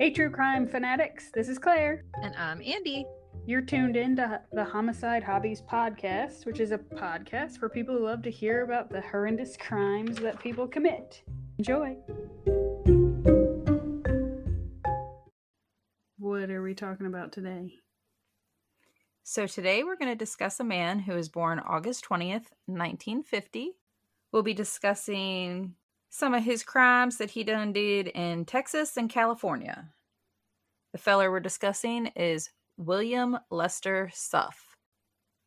Hey, true crime fanatics, this is Claire. And I'm Andy. You're tuned in to the Homicide Hobbies podcast, which is a podcast for people who love to hear about the horrendous crimes that people commit. Enjoy. What are we talking about today? So today we're going to discuss a man who was born August 20th, 1950. We'll be discussing some of his crimes that he done did in Texas and California. The fella we're discussing is William Lester Suff.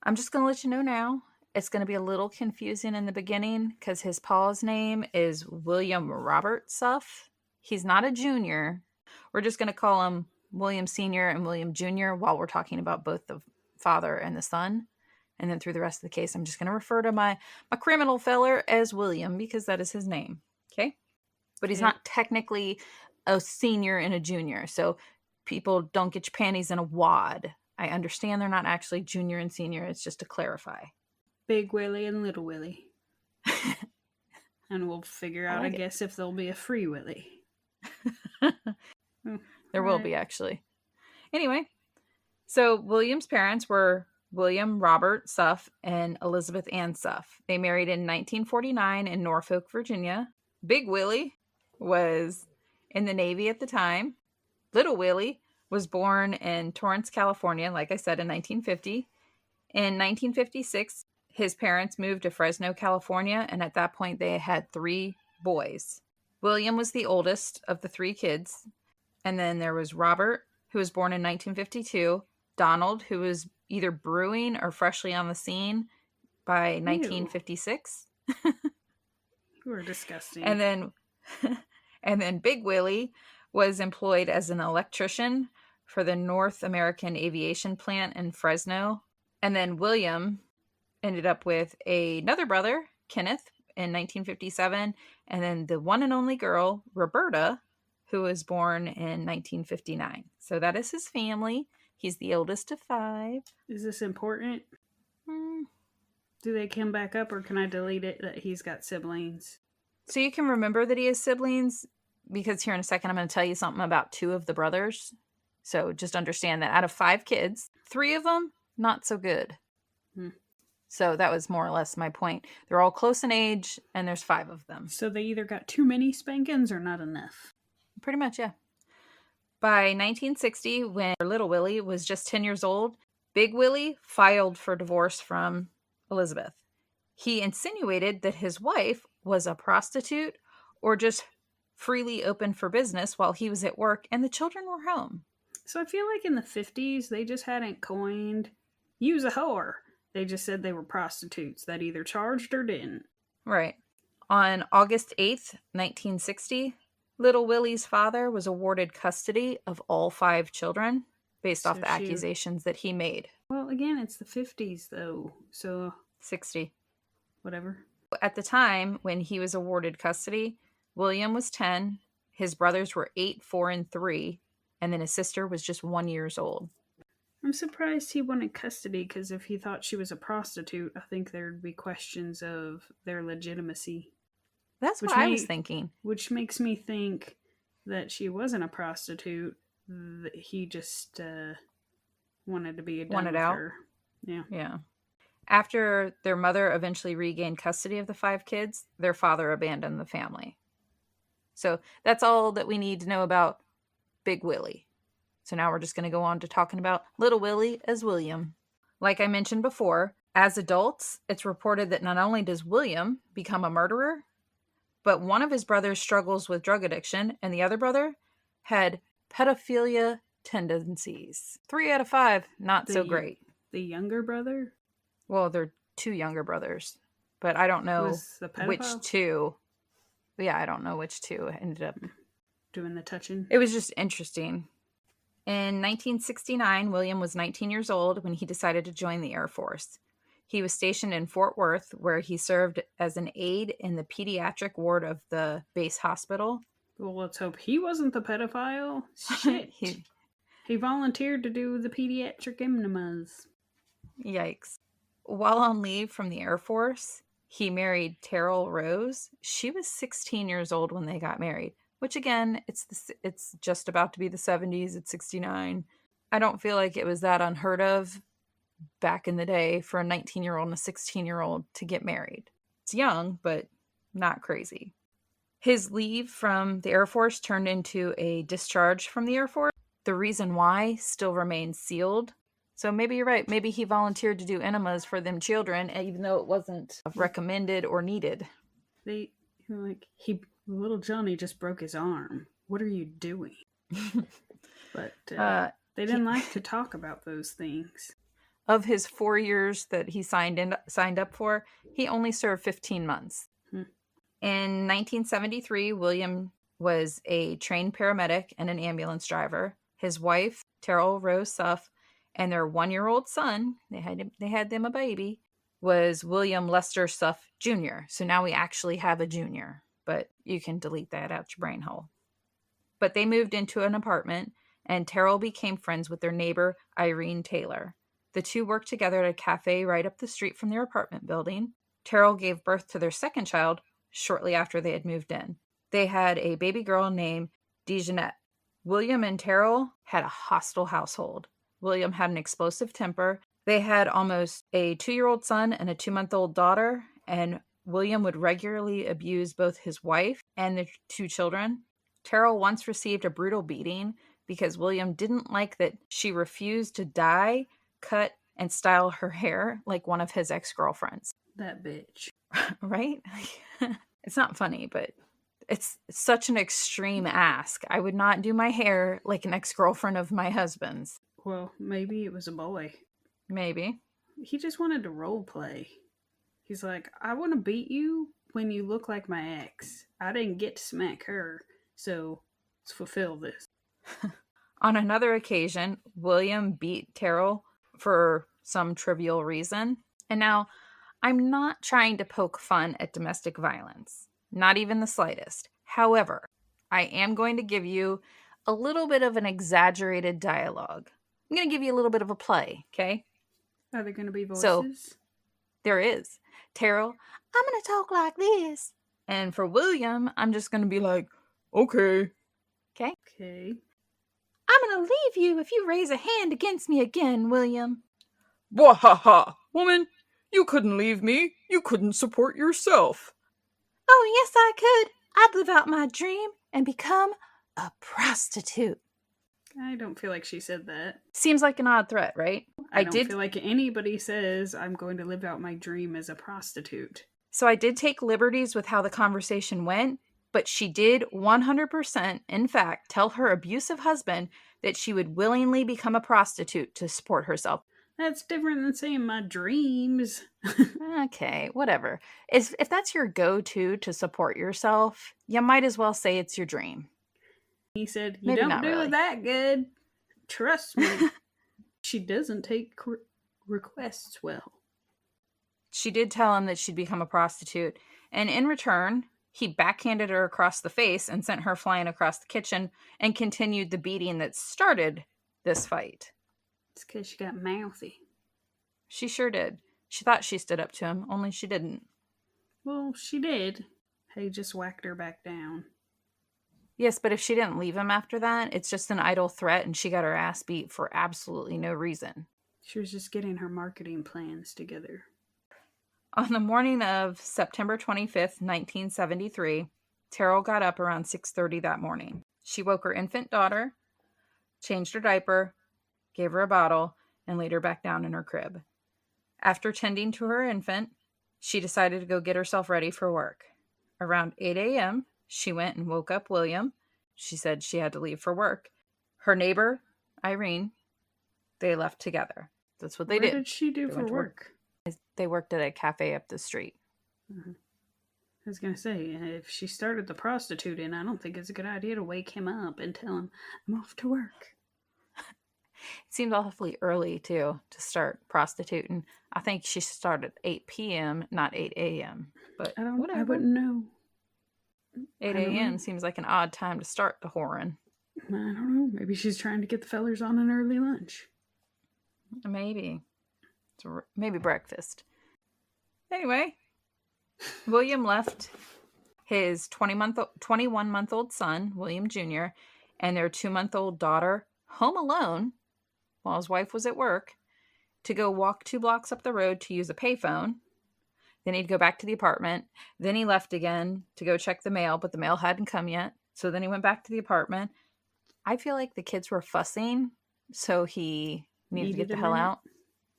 I'm just going to let you know now, it's going to be a little confusing in the beginning because his pa's name is William Robert Suff. He's not a junior. We're just going to call him William Sr. and William Jr. while we're talking about both the father and the son. And then through the rest of the case, I'm just going to refer to my criminal feller as William because that is his name. Okay? But he's not technically a senior and a junior. So people don't get your panties in a wad. I understand they're not actually junior and senior. It's just to clarify. Big Willie and Little Willie. And we'll figure out, I guess, if there'll be a Free Willie. There will be, actually. Anyway, so William's parents were William Robert Suff and Elizabeth Ann Suff. They married in 1949 in Norfolk, Virginia. Big Willie was in the Navy at the time. Little Willie was born in Torrance, California, like I said, in 1950. In 1956, his parents moved to Fresno, California, and at that point they had 3 boys. William was the oldest of the 3 kids, and then there was Robert, who was born in 1952, Donald, who was either brewing or freshly on the scene by 1956. You are disgusting. And then Big Willie was employed as an electrician for the North American Aviation Plant in Fresno. And then William ended up with another brother, Kenneth, in 1957. And then the one and only girl, Roberta, who was born in 1959. So that is his family. He's the oldest of 5. Is this important? Do they come back up, or can I delete it that he's got siblings? So you can remember that he has siblings, because here in a second I'm going to tell you something about 2 of the brothers. So just understand that out of 5 kids, 3 of them, not so good. So that was more or less my point. They're all close in age, and there's 5 of them. So they either got too many spankings or not enough. Pretty much, yeah. By 1960, when Little Willie was just 10 years old, Big Willie filed for divorce from Elizabeth. He insinuated that his wife was a prostitute or just freely open for business while he was at work and the children were home. So I feel like in the 50s, they just hadn't coined use a whore. They just said they were prostitutes that either charged or didn't. Right. On August 8th, 1960, Little Willie's father was awarded custody of all 5 children based off the accusations that he made. Well, again, it's the 50s, though, so... 60. Whatever. At the time when he was awarded custody, William was 10, his brothers were 8, 4, and 3, and then his sister was just 1 year old. I'm surprised he wanted custody, because if he thought she was a prostitute, I think there'd be questions of their legitimacy. That's what I was thinking. Which makes me think that she wasn't a prostitute, that he just wanted to be done with her. Yeah. After their mother eventually regained custody of the 5 kids, their father abandoned the family. So that's all that we need to know about Big Willie. So now we're just going to go on to talking about Little Willie as William. Like I mentioned before, as adults, it's reported that not only does William become a murderer, but one of his brothers struggles with drug addiction, and the other brother had pedophilia tendencies. 3 out of 5, not so great. The younger brother? Well, they're 2 younger brothers, but I don't know which 2. Yeah, I don't know which 2 ended up doing the touching. It was just interesting. In 1969, William was 19 years old when he decided to join the Air Force. He was stationed in Fort Worth, where he served as an aide in the pediatric ward of the base hospital. Well, let's hope he wasn't the pedophile. Shit. He volunteered to do the pediatric enemas. Yikes. While on leave from the Air Force, he married Terrell Rose. She was 16 years old when they got married. which again, it's just about to be the 70s. It's 69. I don't feel like it was that unheard of back in the day for a 19-year-old and a 16-year-old to get married. It's young, but not crazy. His leave from the Air Force turned into a discharge from the Air Force. The reason why still remains sealed. So maybe you're right. Maybe he volunteered to do enemas for them children, even though it wasn't recommended or needed. Little Johnny just broke his arm. What are you doing? But they didn't like to talk about those things. Of his 4 years that he signed up for, he only served 15 months. In 1973, William was a trained paramedic and an ambulance driver. His wife, Terrell Rose Suff, and their 1-year-old son, they had them a baby, was William Lester Suff Jr. So now we actually have a junior, but you can delete that out your brain hole. But they moved into an apartment, and Terrell became friends with their neighbor, Irene Taylor. The two worked together at a cafe right up the street from their apartment building. Terrell gave birth to their second child shortly after they had moved in. They had a baby girl named Dejanette. William and Terrell had a hostile household. William had an explosive temper. They had almost a 2-year-old son and a 2-month-old daughter, and William would regularly abuse both his wife and the 2 children. Terrell once received a brutal beating because William didn't like that she refused to dye, cut, and style her hair like one of his ex-girlfriends. That bitch. Right? It's not funny, but it's such an extreme ask. I would not do my hair like an ex-girlfriend of my husband's. Well, maybe it was a boy. Maybe. He just wanted to role play. He's like, I want to beat you when you look like my ex. I didn't get to smack her, so let's fulfill this. On another occasion, William beat Terrell for some trivial reason. And now, I'm not trying to poke fun at domestic violence. Not even the slightest. However, I am going to give you a little bit of an exaggerated dialogue. I'm going to give you a little bit of a play, okay? Are there going to be voices? So, there is. Terrell, I'm going to talk like this. And for William, I'm just going to be like, okay. Okay. I'm going to leave you if you raise a hand against me again, William. Wahaha! Woman, you couldn't leave me. You couldn't support yourself. Oh, yes, I could. I'd live out my dream and become a prostitute. I don't feel like she said that. Seems like an odd threat, right? I don't feel like anybody says I'm going to live out my dream as a prostitute. So I did take liberties with how the conversation went, but she did 100%, in fact, tell her abusive husband that she would willingly become a prostitute to support herself. That's different than saying my dreams. Okay, whatever. If that's your go-to to support yourself, you might as well say it's your dream. He said, you Maybe don't not do really. it that good. Trust me. She doesn't take requests well. She did tell him that she'd become a prostitute, and in return, he backhanded her across the face and sent her flying across the kitchen and continued the beating that started this fight. It's because she got mouthy. She sure did. She thought she stood up to him, only she didn't. Well, she did. He just whacked her back down. Yes, but if she didn't leave him after that, it's just an idle threat and she got her ass beat for absolutely no reason. She was just getting her marketing plans together. On the morning of September 25th, 1973, Terrell got up around 6:30 that morning. She woke her infant daughter, changed her diaper, gave her a bottle, and laid her back down in her crib. After tending to her infant, she decided to go get herself ready for work. Around 8 a.m., she went and woke up William. She said she had to leave for work. Her neighbor, Irene, they left together. That's what they did. What did she do for work? They worked at a cafe up the street. I was going to say, if she started the prostituting, I don't think it's a good idea to wake him up and tell him, I'm off to work. It seemed awfully early, too, to start prostituting. I think she started at 8 p.m., not 8 a.m. But I whatever. wouldn't know. 8 a.m. seems like an odd time to start the whoring. I don't know. Maybe she's trying to get the fellers on an early lunch. Maybe. Maybe breakfast. Anyway, William left his 21-month-old son, William Jr., and their 2-month-old daughter home alone while his wife was at work to go walk 2 blocks up the road to use a payphone. Then he'd go back to the apartment. Then he left again to go check the mail, but the mail hadn't come yet. So then he went back to the apartment. I feel like the kids were fussing, so he needed to get the hell out.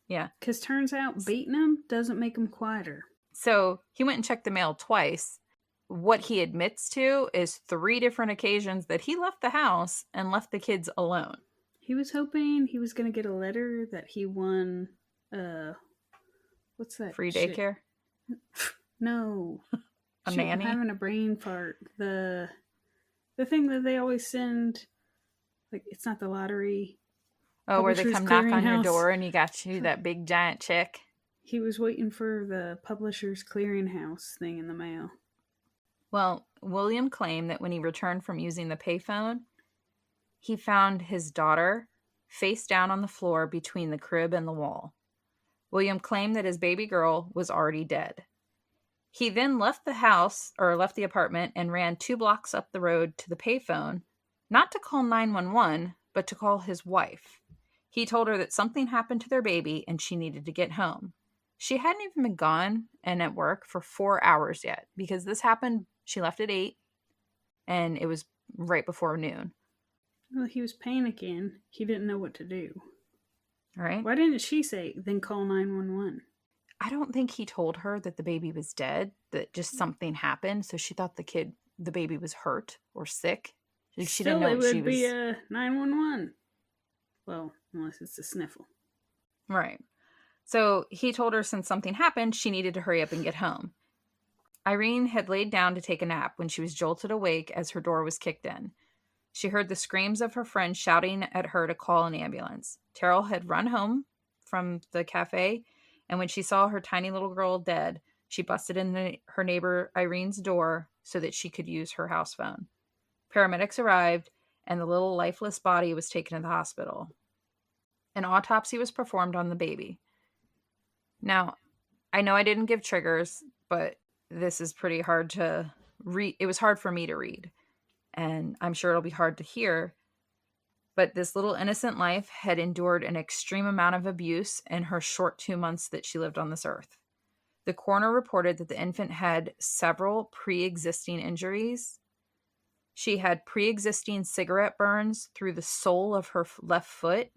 Yeah. Because turns out beating them doesn't make them quieter. So he went and checked the mail twice. What he admits to is 3 different occasions that he left the house and left the kids alone. He was hoping he was going to get a letter that he won, what's that? Free shit? daycare? No. A Shoot, nanny? I'm having a brain fart. The thing that they always send, like, it's not the lottery. Oh, where they Publishers come knock on your Clearinghouse. door and you got you that big giant check. He was waiting for the Publishers Clearinghouse thing in the mail. Well, William claimed that when he returned from using the payphone, he found his daughter face down on the floor between the crib and the wall. William claimed that his baby girl was already dead. He then left the apartment and ran 2 blocks up the road to the payphone, not to call 911, but to call his wife. He told her that something happened to their baby and she needed to get home. She hadn't even been gone and at work for 4 hours yet, because this happened, she left at 8, and it was right before noon. Well, he was panicking. He didn't know what to do. All right? Why didn't she say, then call 911? I don't think he told her that the baby was dead, that just something happened, so she thought the baby was hurt or sick. She didn't know it what she would was... be a 911. Well, unless it's a sniffle. Right. So he told her since something happened, she needed to hurry up and get home. Irene had laid down to take a nap when she was jolted awake as her door was kicked in. She heard the screams of her friend shouting at her to call an ambulance. Terrell had run home from the cafe, and when she saw her tiny little girl dead, she busted in her neighbor Irene's door so that she could use her house phone. Paramedics arrived, and the little lifeless body was taken to the hospital. An autopsy was performed on the baby. Now, I know I didn't give triggers, but this is pretty hard to read. It was hard for me to read, and I'm sure it'll be hard to hear. But this little innocent life had endured an extreme amount of abuse in her short 2 months that she lived on this earth. The coroner reported that the infant had several pre-existing injuries. She had pre-existing cigarette burns through the sole of her left foot.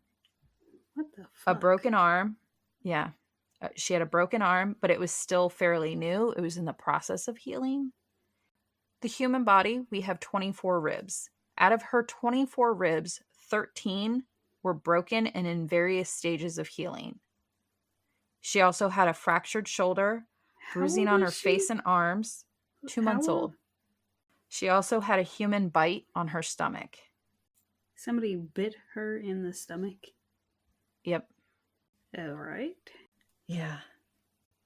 What the fuck? A broken arm. Yeah. She had a broken arm, but it was still fairly new. It was in the process of healing. The human body, we have 24 ribs. Out of her 24 ribs, 13 were broken and in various stages of healing. She also had a fractured shoulder, bruising on her face and arms, 2 months old. She also had a human bite on her stomach. Somebody bit her in the stomach? Yep. All right. Yeah.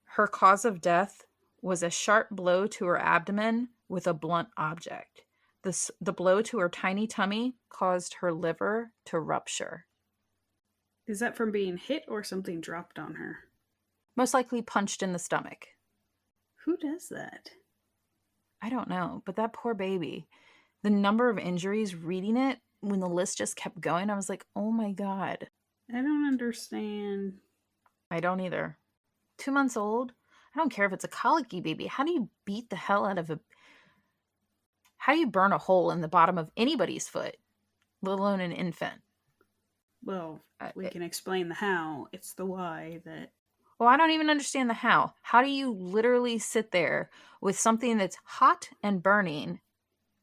Her cause of death was a sharp blow to her abdomen with a blunt object. The blow to her tiny tummy caused her liver to rupture. Is that from being hit or something dropped on her? Most likely punched in the stomach. Who does that? I don't know, but that poor baby. The number of injuries reading it, when the list just kept going, I was like, oh my God. I don't understand. I don't either. 2 months old? I don't care if it's a colicky baby. How do you beat the hell out of how do you burn a hole in the bottom of anybody's foot, let alone an infant? Well, we can explain the how. It's the why that... Well, I don't even understand the how. How do you literally sit there with something that's hot and burning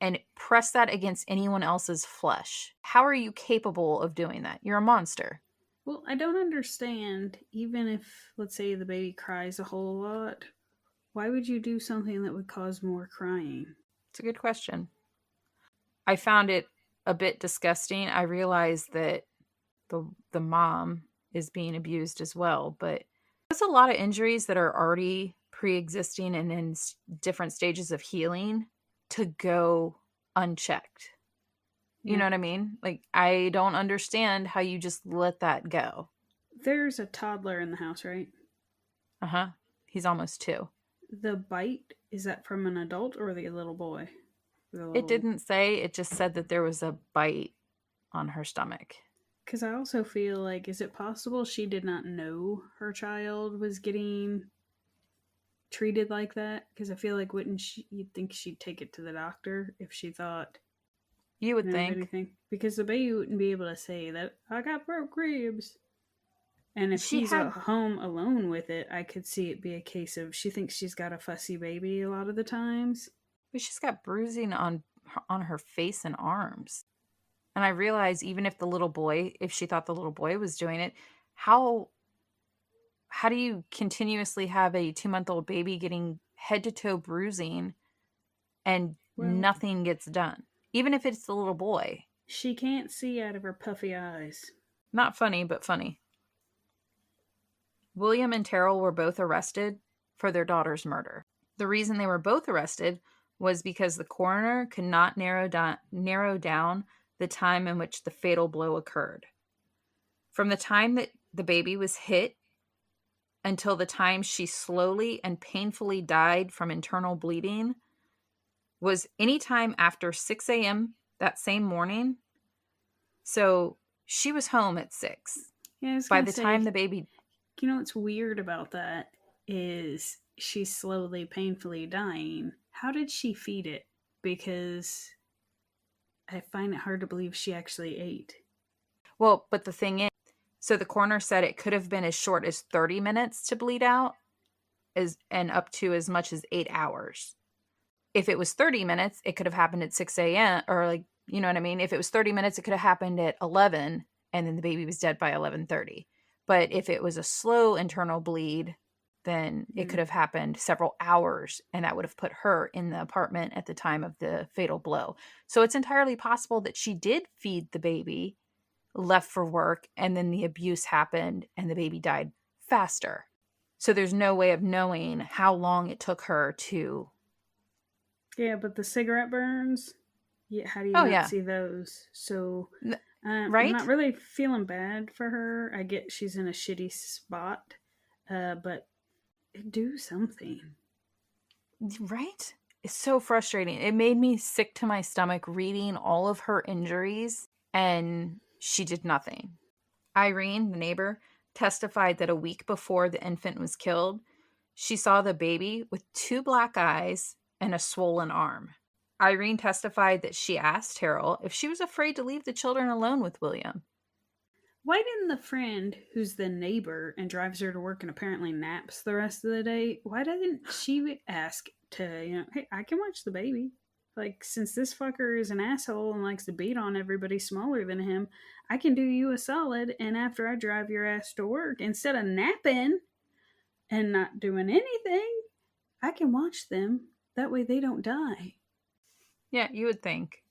and press that against anyone else's flesh? How are you capable of doing that? You're a monster. Well, I don't understand, even if, let's say, the baby cries a whole lot, why would you do something that would cause more crying? It's a good question. I found it a bit disgusting. I realized that the mom is being abused as well, but there's a lot of injuries that are already pre-existing and in different stages of healing to go unchecked. You know what I mean? Like, I don't understand how you just let that go. There's a toddler in the house, right? Uh-huh. He's almost 2. The bite, is that from an adult or the little boy? It didn't say. It just said that there was a bite on her stomach. Because I also feel like, is it possible she did not know her child was getting treated like that? Because I feel like you'd think she'd take it to the doctor if she thought. You would think. Anything. Because the baby wouldn't be able to say that I got broke ribs. And if She she's had- at home alone with it, I could see it be a case of she thinks she's got a fussy baby a lot of the times. But she's got bruising on her face and arms. And I realize even if she thought the little boy was doing it, how do you continuously have a 2-month-old baby getting head to toe bruising and nothing gets done? Even if it's the little boy. She can't see out of her puffy eyes. Not funny, but funny. William and Terrell were both arrested for their daughter's murder. The reason they were both arrested was because the coroner could not narrow down the time in which the fatal blow occurred. From the time that the baby was hit until the time she slowly and painfully died from internal bleeding was any time after 6 a.m. that same morning. So she was home at 6. Yeah, by the time the baby... You know what's weird about that is she's slowly, painfully dying. How did she feed it? Because I find it hard to believe she actually ate. Well, but the thing is, so the coroner said it could have been as short as 30 minutes to bleed out and up to as much as 8 hours. If it was 30 minutes, it could have happened at 6 a.m. or you know what I mean? If it was 30 minutes, it could have happened at 11 and then the baby was dead by 11:30. But if it was a slow internal bleed, then it could have happened several hours, and that would have put her in the apartment at the time of the fatal blow. So it's entirely possible that she did feed the baby, left for work, and then the abuse happened, and the baby died faster. So there's no way of knowing how long it took her to... Yeah, but the cigarette burns, how do you not see those? So... right? I'm not really feeling bad for her. I get she's in a shitty spot, but do something. Right? It's so frustrating. It made me sick to my stomach reading all of her injuries, and she did nothing. Irene, the neighbor, testified that a week before the infant was killed, she saw the baby with 2 black eyes and a swollen arm. Irene testified that she asked Terrell if she was afraid to leave the children alone with William. Why didn't the friend, who's the neighbor and drives her to work and apparently naps the rest of the day, why doesn't she ask to, hey, I can watch the baby? Like, since this fucker is an asshole and likes to beat on everybody smaller than him, I can do you a solid, and after I drive your ass to work, instead of napping and not doing anything, I can watch them. That way they don't die. Yeah, you would think.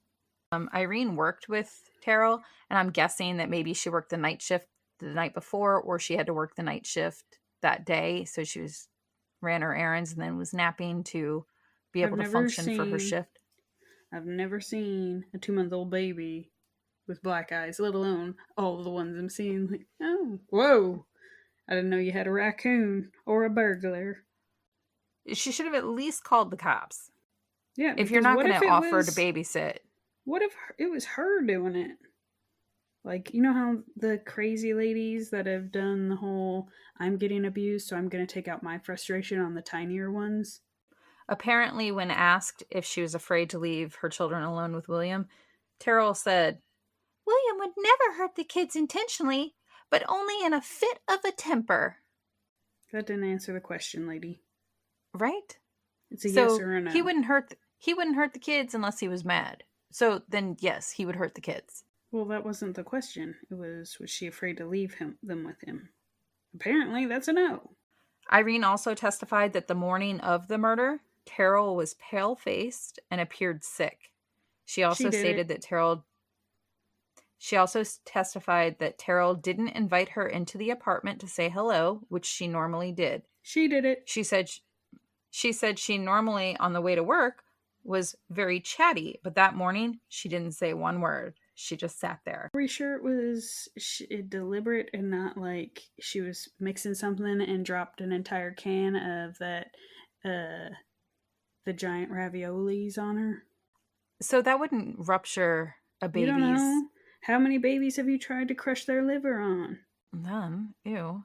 Irene worked with Terrell, and I'm guessing that maybe she worked the night shift the night before, or she had to work the night shift that day, so she ran her errands and then was napping to be able to function for her shift. I've never seen a 2-month-old baby with black eyes, let alone all the ones I'm seeing. Like, oh, whoa! I didn't know you had a raccoon or a burglar. She should have at least called the cops. Yeah, if you're not going to offer to babysit. What if it was her doing it? Like, you know how the crazy ladies that have done the whole, I'm getting abused, so I'm going to take out my frustration on the tinier ones? Apparently, when asked if she was afraid to leave her children alone with William, Terrell said, William would never hurt the kids intentionally, but only in a fit of a temper. That didn't answer the question, lady. Right? It's a yes or a no. He wouldn't hurt the kids unless he was mad. So then, yes, he would hurt the kids. Well, that wasn't the question. It was she afraid to leave them with him? Apparently, that's a no. Irene also testified that the morning of the murder, Terrell was pale-faced and appeared sick. She also testified that Terrell didn't invite her into the apartment to say hello, which she normally did. She did it. She said she normally, on the way to work, was very chatty, but that morning she didn't say one word. She just sat there. Are we sure it was deliberate and not like she was mixing something and dropped an entire can of that uh, the giant raviolis on her. So that wouldn't rupture a You don't baby's... know? How many babies have you tried to crush their liver on? None. Ew.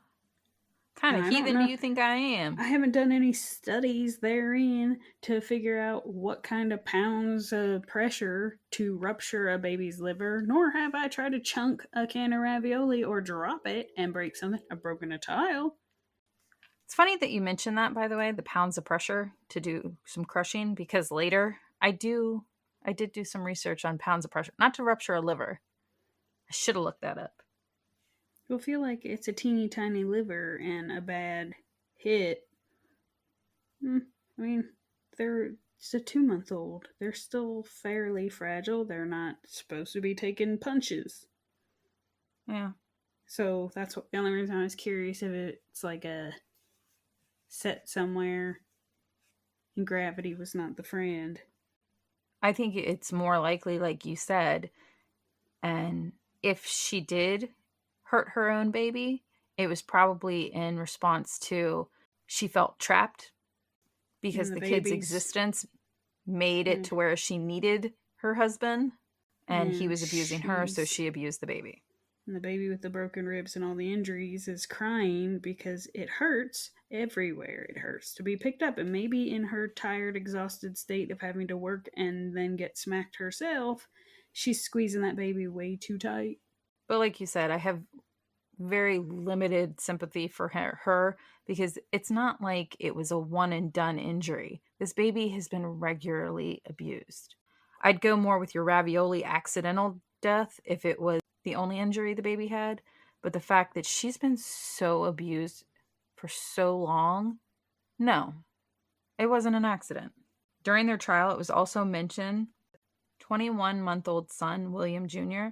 Kind of I don't heathen do know. you think I am? I haven't done any studies therein to figure out what kind of pounds of pressure to rupture a baby's liver, nor have I tried to chunk a can of ravioli or drop it and break something. I've broken a tile. It's funny that you mentioned that, by the way, the pounds of pressure to do some crushing, because later I did do some research on pounds of pressure, not to rupture a liver. I should have looked that up. You'll feel like it's a teeny tiny liver and a bad hit. I mean, it's a 2-month-old. They're still fairly fragile. They're not supposed to be taking punches. Yeah. So that's the only reason I was curious if it's like a set somewhere and gravity was not the friend. I think it's more likely, like you said, and if she did hurt her own baby, it was probably in response to she felt trapped because the kid's existence made it to where she needed her husband and he was abusing her, so she abused the baby. And the baby with the broken ribs and all the injuries is crying because it hurts everywhere. It hurts to be picked up. And maybe in her tired, exhausted state of having to work and then get smacked herself, she's squeezing that baby way too tight. But like you said, I have very limited sympathy for her because it's not like it was a one and done injury. This baby has been regularly abused. I'd go more with your ravioli accidental death if it was the only injury the baby had, but the fact that she's been so abused for so long, no, it wasn't an accident. During their trial, it was also mentioned 21-month-old son, William Jr.,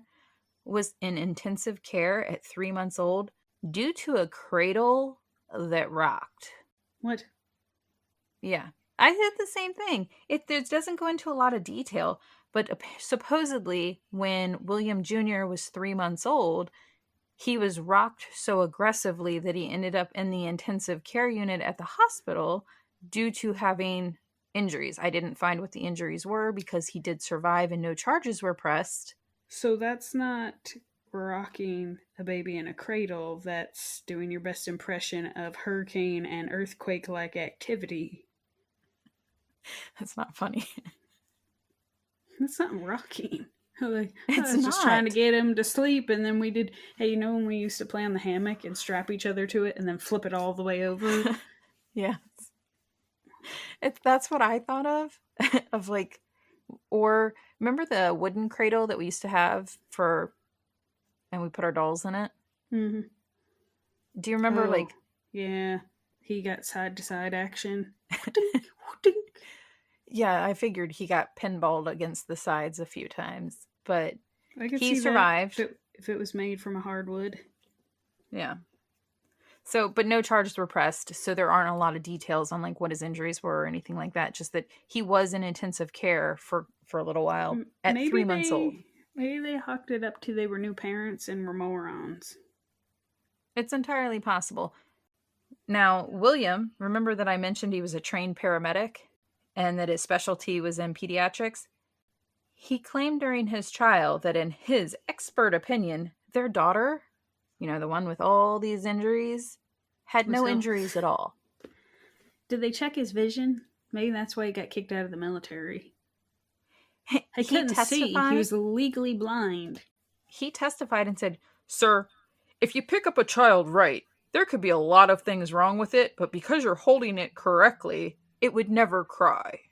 was in intensive care at 3 months old due to a cradle that rocked. What? Yeah, I did the same thing. It doesn't go into a lot of detail, but supposedly when William Jr. was 3 months old, he was rocked so aggressively that he ended up in the intensive care unit at the hospital due to having injuries. I didn't find what the injuries were because he did survive and no charges were pressed. So that's not rocking a baby in a cradle. That's doing your best impression of hurricane and earthquake-like activity. That's not funny. That's not rocking. Like, it's I was not. just trying to get him to sleep, and then we did. Hey, you know when we used to play on the hammock and strap each other to it, and then flip it all the way over? Yes, that's what I thought of like, or remember the wooden cradle that we used to have and we put our dolls in it. Mm-hmm. Do you remember Yeah, he got side to side action. Yeah, I figured he got pinballed against the sides a few times, but he survived. If it was made from a hardwood. Yeah. So, but no charges were pressed, so there aren't a lot of details on like what his injuries were or anything like that. Just that he was in intensive care for a little while at 3 months old. Maybe they hooked it up to they were new parents and were morons. It's entirely possible. Now, William, remember that I mentioned he was a trained paramedic and that his specialty was in pediatrics? He claimed during his trial that in his expert opinion, their daughter, you know, the one with all these injuries, had no injuries at all. Did they check his vision? Maybe that's why he got kicked out of the military. He couldn't see. He was legally blind. He testified and said, "Sir, if you pick up a child right, there could be a lot of things wrong with it, but because you're holding it correctly, it would never cry."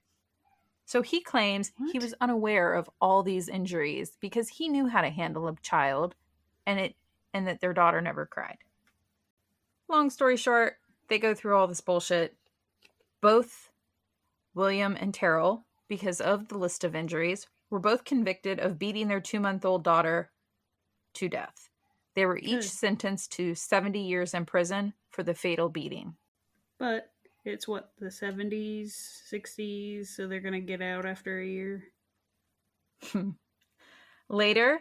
So he claims he was unaware of all these injuries because he knew how to handle a child and that their daughter never cried. Long story short, they go through all this bullshit. Both William and Terrell, because of the list of injuries, were both convicted of beating their 2-month-old daughter to death. They were each sentenced to 70 years in prison for the fatal beating. But it's what, the 70s, 60s, so they're going to get out after a year? Later,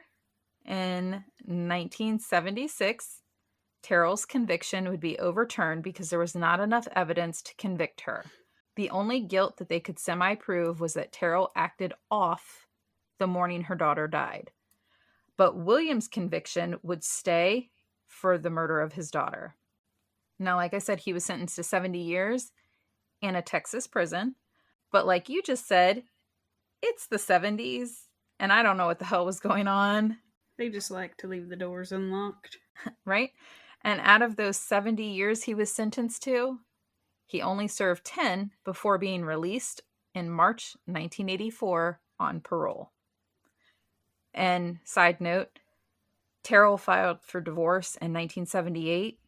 in 1976, Terrell's conviction would be overturned because there was not enough evidence to convict her. The only guilt that they could semi-prove was that Terrell acted off the morning her daughter died. But William's conviction would stay for the murder of his daughter. Now, like I said, he was sentenced to 70 years in a Texas prison. But like you just said, it's the 70s, and I don't know what the hell was going on. They just like to leave the doors unlocked. Right? And out of those 70 years he was sentenced to, he only served 10 before being released in March 1984 on parole. And side note, Terrell filed for divorce in 1978.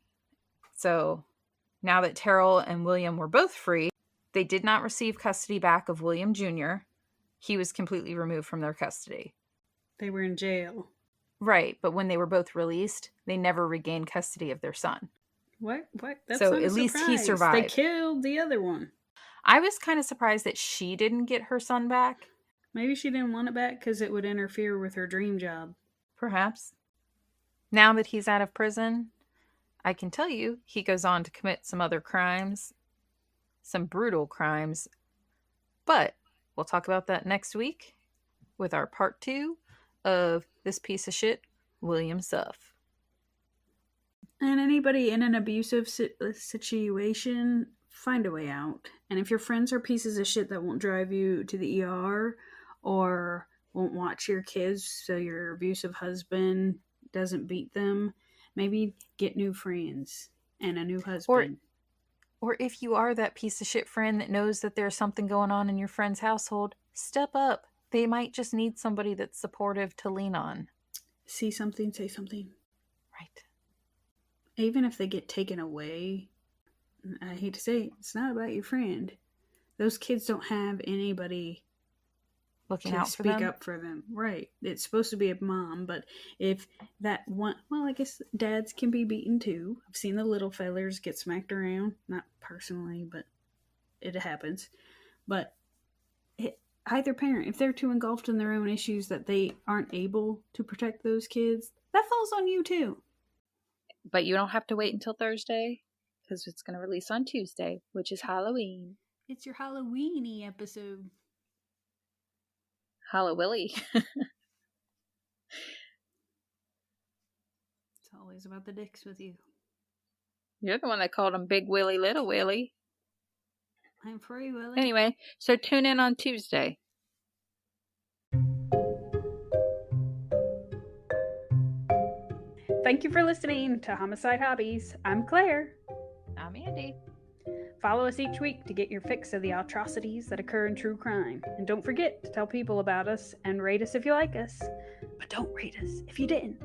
So now that Terrell and William were both free, they did not receive custody back of William Jr. He was completely removed from their custody. They were in jail. Right, but when they were both released, they never regained custody of their son. What? That's so not at a least he surprise. survived. They killed the other one. I was kind of surprised that she didn't get her son back. Maybe she didn't want it back because it would interfere with her dream job. Perhaps. Now that he's out of prison, I can tell you he goes on to commit some other crimes, some brutal crimes. But we'll talk about that next week with our part 2 of this piece of shit, William Suff. And anybody in an abusive situation, find a way out. And if your friends are pieces of shit that won't drive you to the ER or won't watch your kids so your abusive husband doesn't beat them, maybe get new friends and a new husband. Or if you are that piece of shit friend that knows that there's something going on in your friend's household, step up. They might just need somebody that's supportive to lean on. See something, say something. Right. Even if they get taken away, I hate to say it, it's not about your friend. Those kids don't have anybody looking to out for speak them. up for them. Right. It's supposed to be a mom, but if that one, well, I guess dads can be beaten too. I've seen the little fellers get smacked around. Not personally, but it happens. But either parent, if they're too engulfed in their own issues that they aren't able to protect those kids, that falls on you too. But you don't have to wait until Thursday, because it's going to release on Tuesday, which is Halloween. It's your Halloween-y episode. Hallowilly. It's always about the dicks with you. You're the one that called him Big Willie, Little Willie. I'm free, Willie. Anyway, so tune in on Tuesday. Thank you for listening to Homicide Hobbies. I'm Claire. I'm Andy. Follow us each week to get your fix of the atrocities that occur in true crime. And don't forget to tell people about us and rate us if you like us. But don't rate us if you didn't.